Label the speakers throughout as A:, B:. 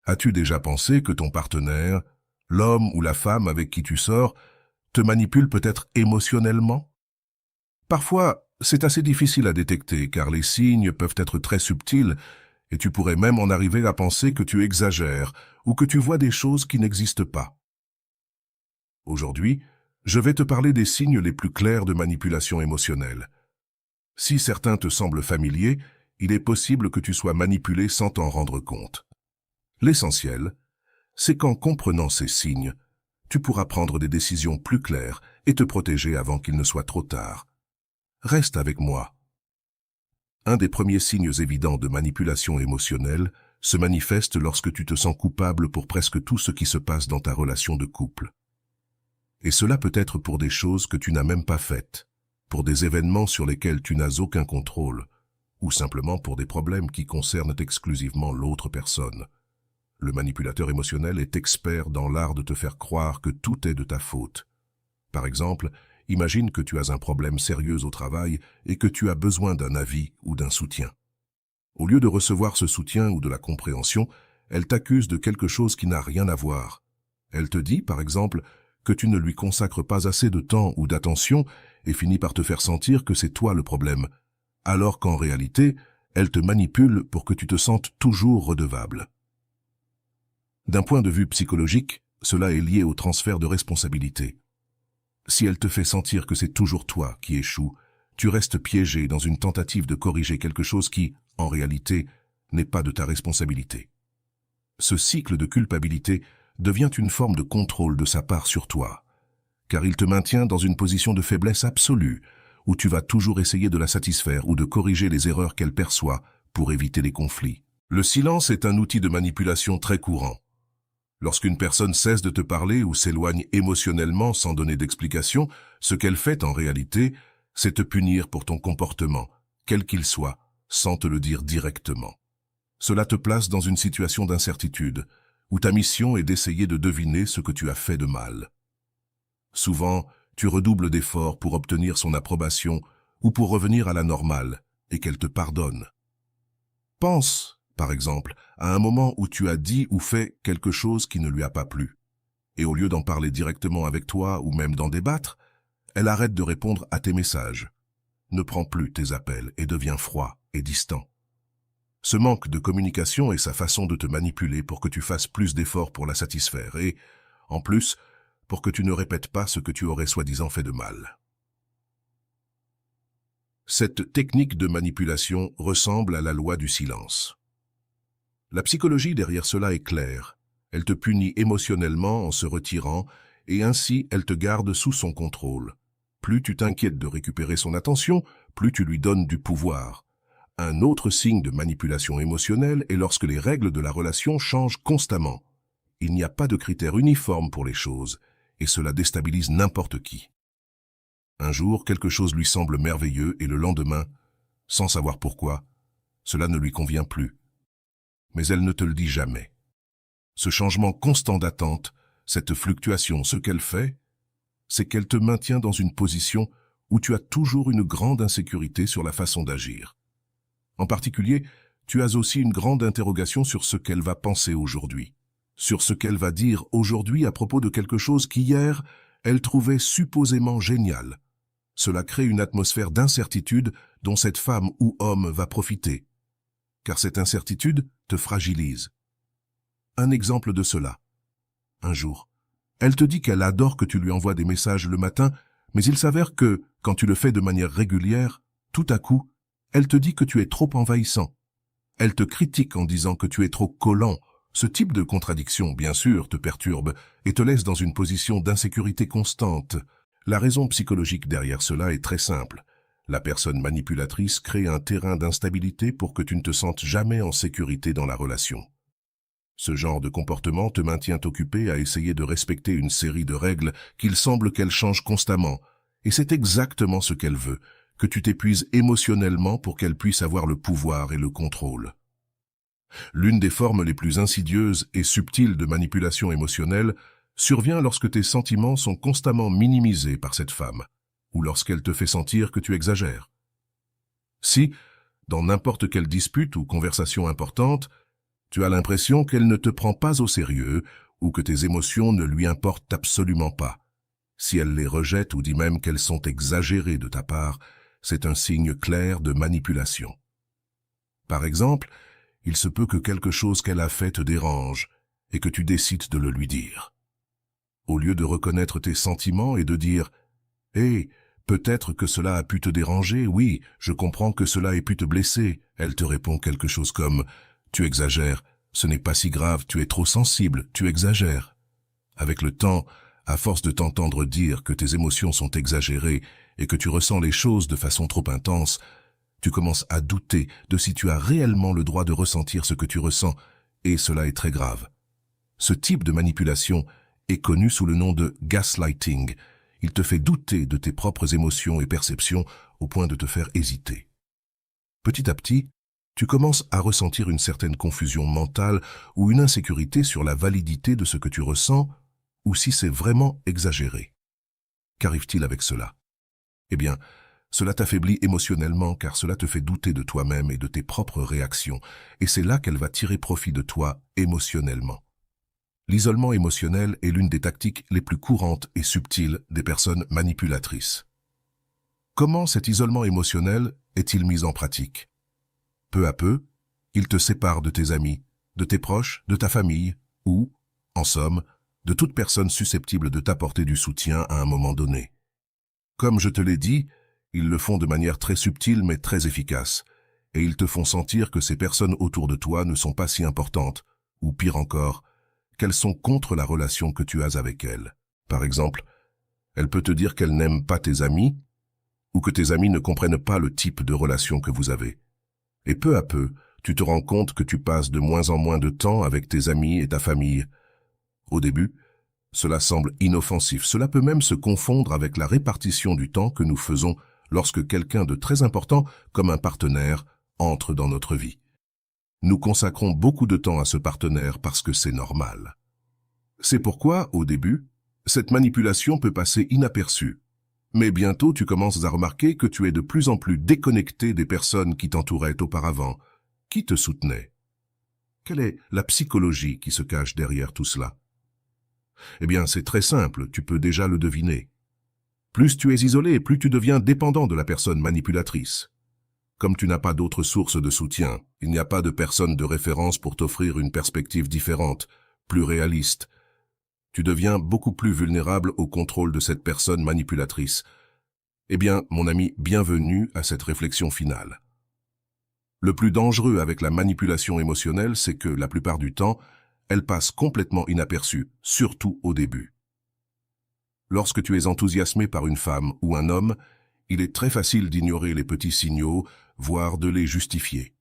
A: As-tu déjà pensé que ton partenaire, l'homme ou la femme avec qui tu sors, te manipule peut-être émotionnellement? Parfois, c'est assez difficile à détecter car les signes peuvent être très subtils et tu pourrais même en arriver à penser que tu exagères ou que tu vois des choses qui n'existent pas. Aujourd'hui, je vais te parler des signes les plus clairs de manipulation émotionnelle. Si certains te semblent familiers, il est possible que tu sois manipulé sans t'en rendre compte. L'essentiel, c'est qu'en comprenant ces signes, tu pourras prendre des décisions plus claires et te protéger avant qu'il ne soit trop tard. Reste avec moi. Un des premiers signes évidents de manipulation émotionnelle se manifeste lorsque tu te sens coupable pour presque tout ce qui se passe dans ta relation de couple. Et cela peut être pour des choses que tu n'as même pas faites, pour des événements sur lesquels tu n'as aucun contrôle, ou simplement pour des problèmes qui concernent exclusivement l'autre personne. Le manipulateur émotionnel est expert dans l'art de te faire croire que tout est de ta faute. Par exemple, imagine que tu as un problème sérieux au travail et que tu as besoin d'un avis ou d'un soutien. Au lieu de recevoir ce soutien ou de la compréhension, elle t'accuse de quelque chose qui n'a rien à voir. Elle te dit, par exemple, que tu ne lui consacres pas assez de temps ou d'attention et finit par te faire sentir que c'est toi le problème, alors qu'en réalité, elle te manipule pour que tu te sentes toujours redevable. D'un point de vue psychologique, cela est lié au transfert de responsabilité. Si elle te fait sentir que c'est toujours toi qui échoue, tu restes piégé dans une tentative de corriger quelque chose qui, en réalité, n'est pas de ta responsabilité. Ce cycle de culpabilité devient une forme de contrôle de sa part sur toi, car il te maintient dans une position de faiblesse absolue, où tu vas toujours essayer de la satisfaire ou de corriger les erreurs qu'elle perçoit pour éviter les conflits. Le silence est un outil de manipulation très courant. Lorsqu'une personne cesse de te parler ou s'éloigne émotionnellement sans donner d'explication, ce qu'elle fait en réalité, c'est te punir pour ton comportement, quel qu'il soit, sans te le dire directement. Cela te place dans une situation d'incertitude, où ta mission est d'essayer de deviner ce que tu as fait de mal. Souvent, tu redoubles d'efforts pour obtenir son approbation ou pour revenir à la normale et qu'elle te pardonne. Pense, par exemple, à un moment où tu as dit ou fait quelque chose qui ne lui a pas plu. Et au lieu d'en parler directement avec toi ou même d'en débattre, elle arrête de répondre à tes messages, ne prend plus tes appels et devient froid et distant. Ce manque de communication est sa façon de te manipuler pour que tu fasses plus d'efforts pour la satisfaire et, en plus, pour que tu ne répètes pas ce que tu aurais soi-disant fait de mal. Cette technique de manipulation ressemble à la loi du silence. La psychologie derrière cela est claire. Elle te punit émotionnellement en se retirant et ainsi elle te garde sous son contrôle. Plus tu t'inquiètes de récupérer son attention, plus tu lui donnes du pouvoir. Un autre signe de manipulation émotionnelle est lorsque les règles de la relation changent constamment. Il n'y a pas de critères uniformes pour les choses et cela déstabilise n'importe qui. Un jour, quelque chose lui semble merveilleux et le lendemain, sans savoir pourquoi, cela ne lui convient plus. Mais elle ne te le dit jamais. Ce changement constant d'attente, cette fluctuation, ce qu'elle fait, c'est qu'elle te maintient dans une position où tu as toujours une grande insécurité sur la façon d'agir. En particulier, tu as aussi une grande interrogation sur ce qu'elle va penser aujourd'hui, sur ce qu'elle va dire aujourd'hui à propos de quelque chose qu'hier, elle trouvait supposément génial. Cela crée une atmosphère d'incertitude dont cette femme ou homme va profiter, car cette incertitude te fragilise. Un exemple de cela. Un jour, elle te dit qu'elle adore que tu lui envoies des messages le matin, mais il s'avère que, quand tu le fais de manière régulière, tout à coup, elle te dit que tu es trop envahissant. Elle te critique en disant que tu es trop collant. Ce type de contradiction, bien sûr, te perturbe et te laisse dans une position d'insécurité constante. La raison psychologique derrière cela est très simple. La personne manipulatrice crée un terrain d'instabilité pour que tu ne te sentes jamais en sécurité dans la relation. Ce genre de comportement te maintient occupé à essayer de respecter une série de règles qu'il semble qu'elle change constamment, et c'est exactement ce qu'elle veut, que tu t'épuises émotionnellement pour qu'elle puisse avoir le pouvoir et le contrôle. L'une des formes les plus insidieuses et subtiles de manipulation émotionnelle survient lorsque tes sentiments sont constamment minimisés par cette femme, ou lorsqu'elle te fait sentir que tu exagères. Si, dans n'importe quelle dispute ou conversation importante, Tu as l'impression qu'elle ne te prend pas au sérieux ou que tes émotions ne lui importent absolument pas. Si elle les rejette ou dit même qu'elles sont exagérées de ta part, c'est un signe clair de manipulation. Par exemple, il se peut que quelque chose qu'elle a fait te dérange et que tu décides de le lui dire. Au lieu de reconnaître tes sentiments et de dire « Hé, peut-être que cela a pu te déranger, oui, je comprends que cela ait pu te blesser », elle te répond quelque chose comme « Tu exagères, ce n'est pas si grave, tu es trop sensible, tu exagères ». Avec le temps, à force de t'entendre dire que tes émotions sont exagérées et que tu ressens les choses de façon trop intense, tu commences à douter de si tu as réellement le droit de ressentir ce que tu ressens, et cela est très grave. Ce type de manipulation est connu sous le nom de gaslighting. Il te fait douter de tes propres émotions et perceptions au point de te faire hésiter. Petit à petit, tu commences à ressentir une certaine confusion mentale ou une insécurité sur la validité de ce que tu ressens ou si c'est vraiment exagéré. Qu'arrive-t-il avec cela? Eh bien, cela t'affaiblit émotionnellement car cela te fait douter de toi-même et de tes propres réactions, et c'est là qu'elle va tirer profit de toi émotionnellement. L'isolement émotionnel est l'une des tactiques les plus courantes et subtiles des personnes manipulatrices. Comment cet isolement émotionnel est-il mis en pratique? Peu à peu, il te sépare de tes amis, de tes proches, de ta famille, ou, en somme, de toute personne susceptible de t'apporter du soutien à un moment donné. Comme je te l'ai dit, ils le font de manière très subtile mais très efficace, et ils te font sentir que ces personnes autour de toi ne sont pas si importantes, ou pire encore, qu'elles sont contre la relation que tu as avec elles. Par exemple, elle peut te dire qu'elle n'aime pas tes amis, ou que tes amis ne comprennent pas le type de relation que vous avez. Et peu à peu, tu te rends compte que tu passes de moins en moins de temps avec tes amis et ta famille. Au début, cela semble inoffensif. Cela peut même se confondre avec la répartition du temps que nous faisons lorsque quelqu'un de très important, comme un partenaire, entre dans notre vie. Nous consacrons beaucoup de temps à ce partenaire parce que c'est normal. C'est pourquoi, au début, cette manipulation peut passer inaperçue. Mais bientôt, tu commences à remarquer que tu es de plus en plus déconnecté des personnes qui t'entouraient auparavant, qui te soutenaient. Quelle est la psychologie qui se cache derrière tout cela? Eh bien, c'est très simple, tu peux déjà le deviner. Plus tu es isolé, plus tu deviens dépendant de la personne manipulatrice. Comme tu n'as pas d'autres sources de soutien, il n'y a pas de personne de référence pour t'offrir une perspective différente, plus réaliste. Tu deviens beaucoup plus vulnérable au contrôle de cette personne manipulatrice. Eh bien, mon ami, bienvenue à cette réflexion finale. Le plus dangereux avec la manipulation émotionnelle, c'est que, la plupart du temps, elle passe complètement inaperçue, surtout au début. Lorsque tu es enthousiasmé par une femme ou un homme, il est très facile d'ignorer les petits signaux, voire de les justifier.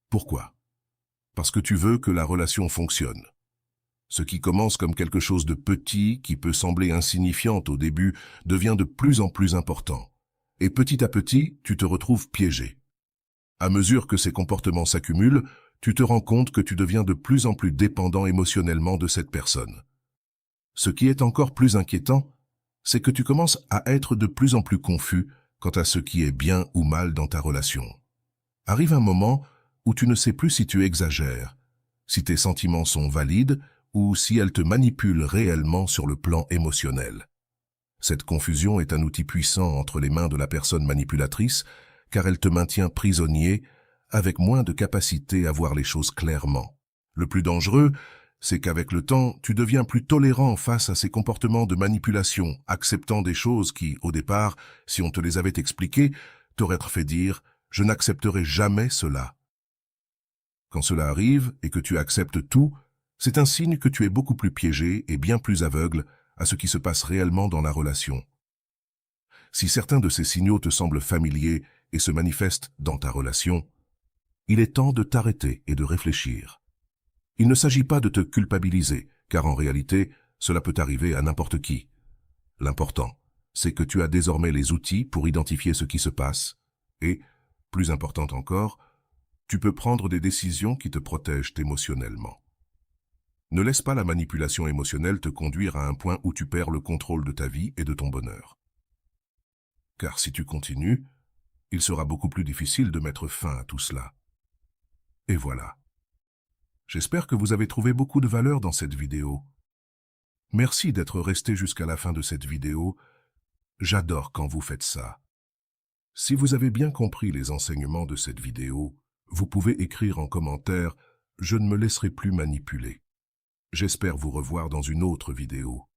A: Pourquoi? Parce que tu veux que la relation fonctionne. Ce qui commence comme quelque chose de petit, qui peut sembler insignifiant au début, devient de plus en plus important. Et petit à petit, tu te retrouves piégé. À mesure que ces comportements s'accumulent, tu te rends compte que tu deviens de plus en plus dépendant émotionnellement de cette personne. Ce qui est encore plus inquiétant, c'est que tu commences à être de plus en plus confus quant à ce qui est bien ou mal dans ta relation. Arrive un moment où tu ne sais plus si tu exagères, si tes sentiments sont valides ou si elle te manipule réellement sur le plan émotionnel. Cette confusion est un outil puissant entre les mains de la personne manipulatrice car elle te maintient prisonnier avec moins de capacité à voir les choses clairement. Le plus dangereux, c'est qu'avec le temps, tu deviens plus tolérant face à ces comportements de manipulation, acceptant des choses qui, au départ, si on te les avait expliquées, t'auraient fait dire « je n'accepterai jamais cela ». Quand cela arrive et que tu acceptes tout, c'est un signe que tu es beaucoup plus piégé et bien plus aveugle à ce qui se passe réellement dans la relation. Si certains de ces signaux te semblent familiers et se manifestent dans ta relation, il est temps de t'arrêter et de réfléchir. Il ne s'agit pas de te culpabiliser, car en réalité, cela peut arriver à n'importe qui. L'important, c'est que tu as désormais les outils pour identifier ce qui se passe et, plus important encore, tu peux prendre des décisions qui te protègent émotionnellement. Ne laisse pas la manipulation émotionnelle te conduire à un point où tu perds le contrôle de ta vie et de ton bonheur. Car si tu continues, il sera beaucoup plus difficile de mettre fin à tout cela. Et voilà. J'espère que vous avez trouvé beaucoup de valeur dans cette vidéo. Merci d'être resté jusqu'à la fin de cette vidéo. J'adore quand vous faites ça. Si vous avez bien compris les enseignements de cette vidéo, vous pouvez écrire en commentaire « Je ne me laisserai plus manipuler ». J'espère vous revoir dans une autre vidéo.